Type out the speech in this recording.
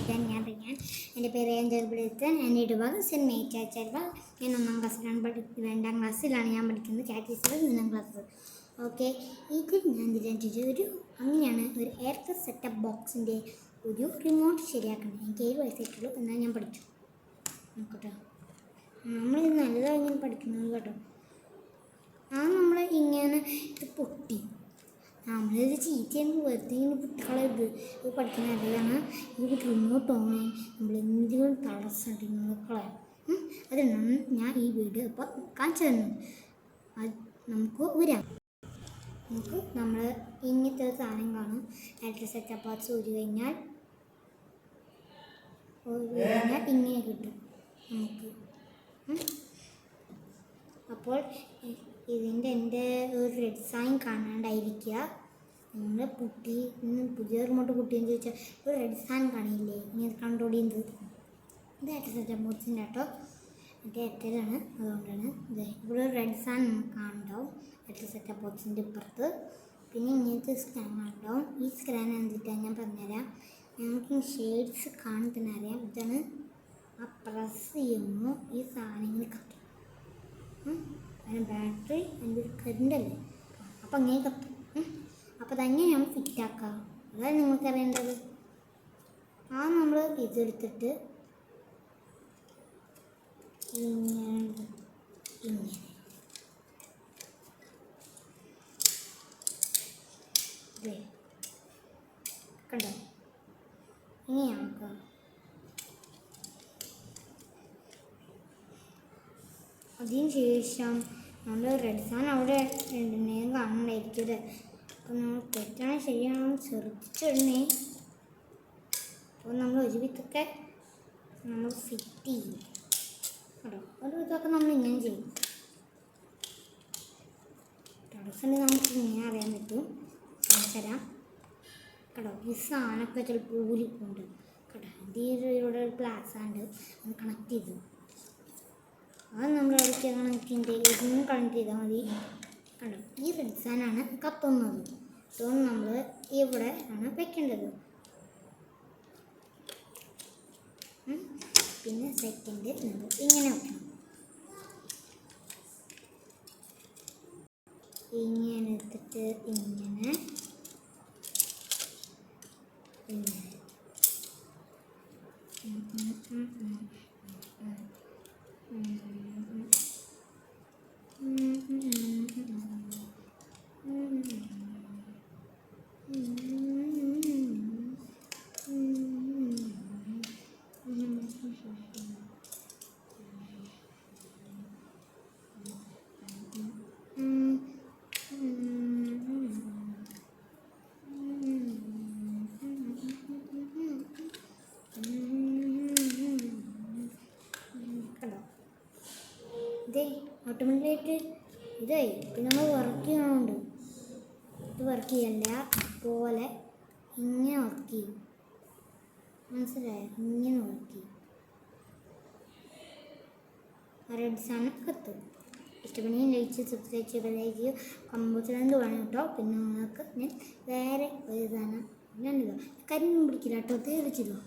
ഞാൻ എൻ്റെ പേര് ഏഞ്ചൽ ബ്രിത്തൻ. എൻ്റെ ഇടവക സെൻറ്റ് മേരി ചർച്ച. ഞാൻ 1ാം ക്ലാസ്സിലാണ് 2ാം ക്ലാസ്സിലാണ് ഞാൻ പഠിക്കുന്നത്. കാറ്റഗറിയിൽ 1ാം ക്ലാസ്. ഓക്കെ, ഇതിൽ ഞാൻ ഒരു അങ്ങനെയാണ് ഒരു എയർ സെറ്റപ്പ് ബോക്സിൻ്റെ ഒരു റിമോട്ട് ശരിയാക്കുന്നത്. എനിക്ക് 7 വയസ്സായിട്ടുള്ളൂ, എന്നാൽ ഞാൻ പഠിച്ചു നോക്കട്ടോ. നമ്മളിത് നല്ലതാണ് ഇങ്ങനെ പഠിക്കുന്നത് കേട്ടോ. നമ്മൾ ഇങ്ങനെ ഇത് പൊട്ടി നമ്മളിത് ചീത്തയാണ് വെറുതെ ഇങ്ങനെ കുട്ടികളത് ഇത് പഠിക്കുന്ന നല്ലതാണ്. ഇത് റിമോട്ട് ഓണായി നമ്മളെന്തെങ്കിലും തടസ്സമുണ്ടെങ്കിൽ കളയാം. അത് ഞാൻ ഈ വീഡിയോ ഇപ്പോൾ കാണിച്ചു തന്നു. അത് നമുക്ക് വരാം. നമ്മൾ ഇങ്ങനത്തെ ഒരു സാധനം കാണും. ഇലക്ട്രിക് സെറ്റപ്പ് ബോക്സ് ഊരി കഴിഞ്ഞാൽ ഇങ്ങനെ കിട്ടും നമുക്ക്. അപ്പോൾ എൻ്റെ ഒരു റെഡ് സൈൻ കാണാണ്ടായിരിക്കുക. നിങ്ങൾ പുതിയ റിമോട്ട് പൊട്ടിയെന്ന് ചോദിച്ചാൽ ഒരു റെഡ് സൈൻ കാണില്ലേ, ഇങ്ങനെ കണ്ടോടിയത്. ഇത് ഇലക്ട്രിക് സെറ്റപ്പ് ബോക്സിൻ്റെ കേട്ടോ, മറ്റേ എയർടെലാണ്, അതുകൊണ്ടാണ് ഇത്. ഇവിടെ ഒരു റെഡ് സൈൻ കാണുന്നുണ്ടാവും ഇലക്ട്രിക് സെറ്റപ്പ് ബോക്സിൻ്റെ ഇപ്പുറത്ത്. പിന്നെ ഇങ്ങനത്തെ സ്കാൻ ഉണ്ടാവും. ഈ സ്കാൻ എന്തിട്ടാണ് ഞാൻ പറഞ്ഞുതരാം. ഞങ്ങൾക്ക് ഷെയ്ഡ്സ് കാണാൻ തന്നെ അറിയാം. ഇതാണ് ആ പ്രസ് ചെയ്യുമ്പോൾ ഈ സാധനങ്ങൾ കത്തും. അതിന് ബാറ്ററി അതിൻ്റെ ഒരു കറണ്ടല്ലേ, അപ്പം അങ്ങനെ കത്തും. അപ്പോൾ അതങ്ങനെ നമ്മൾ ഫിറ്റാക്കാം. അതാണ് നിങ്ങൾക്കറിയേണ്ടത്. നമ്മൾ ഇതെടുത്തിട്ട് ഇങ്ങനെ കണ്ടോ, ഇങ്ങനെയാക്കാം. അതിന് ശേഷം നമ്മൾ റെഡ് സാൻ അവിടെ നേരം കാണണ്ടായിരിക്കും. അപ്പോൾ നമ്മൾ തെറ്റാണ് ശരിയാണോ ശ്രദ്ധിച്ചിടണേ. അപ്പോൾ നമ്മൾ ഒരു വിധമൊക്കെ നമ്മൾ ഫിറ്റ് ചെയ്യും കേട്ടോ. ഒരു വിധമൊക്കെ നമ്മൾ ഇങ്ങനെ ചെയ്യും. തടസ്സം നമുക്ക് ഇങ്ങനെ അറിയാൻ പറ്റും. തരാം കേട്ടോ. ഈ സാധനമൊക്കെ ചിലപ്പോൾ ഊരിക്കൊണ്ട് കേട്ടോ. ഇവിടെ ഒരു പ്ലാസാണ്ട് അത് കണക്ട് ചെയ്തു. അത് നമ്മൾ ഇടയ്ക്ക് കണക്റ്റിൻ്റെ ഇതൊന്നും കണക്ട് ചെയ്താൽ മതി കണ്ടോ. ഈ റെഡ് സാനാണ് കത്തുന്നത്. അതുകൊണ്ട് നമ്മൾ ഇവിടെ ആണ് വെക്കേണ്ടത്. പിന്നെ സെക്കൻഡ് നമ്മൾ ഇങ്ങനെ വെക്കണം. ഇങ്ങനെ എടുത്തിട്ട് ഇങ്ങനെ ഇതേ ഓട്ടോമാറ്റിക്കായിട്ട് ഇതായി. ഇപ്പം നമ്മൾ വർക്ക് ചെയ്യണമുണ്ട്. ഇത് വർക്ക് ചെയ്യല്ല, പോലെ ഇങ്ങനെ വർക്ക് ചെയ്യും. മനസ്സിലായോ? ഇങ്ങനെ വർക്ക് ചെയ്യും. റെഡ് സാധനം എത്തും. ഇഷ്ടപ്പെടുകയും ലയിച്ച് സബ്സ്ക്രൈബ് ചെയ്തതിലേക്ക് കമ്പൂച്ചറെന്ത് വേണം കേട്ടോ. പിന്നെ നിങ്ങൾക്ക് ഞാൻ വേറെ ഒരു സാധനം ഞാനിതോ കരിമീൻ പിടിക്കില്ല കേട്ടോ, തീർച്ചയായിട്ടും.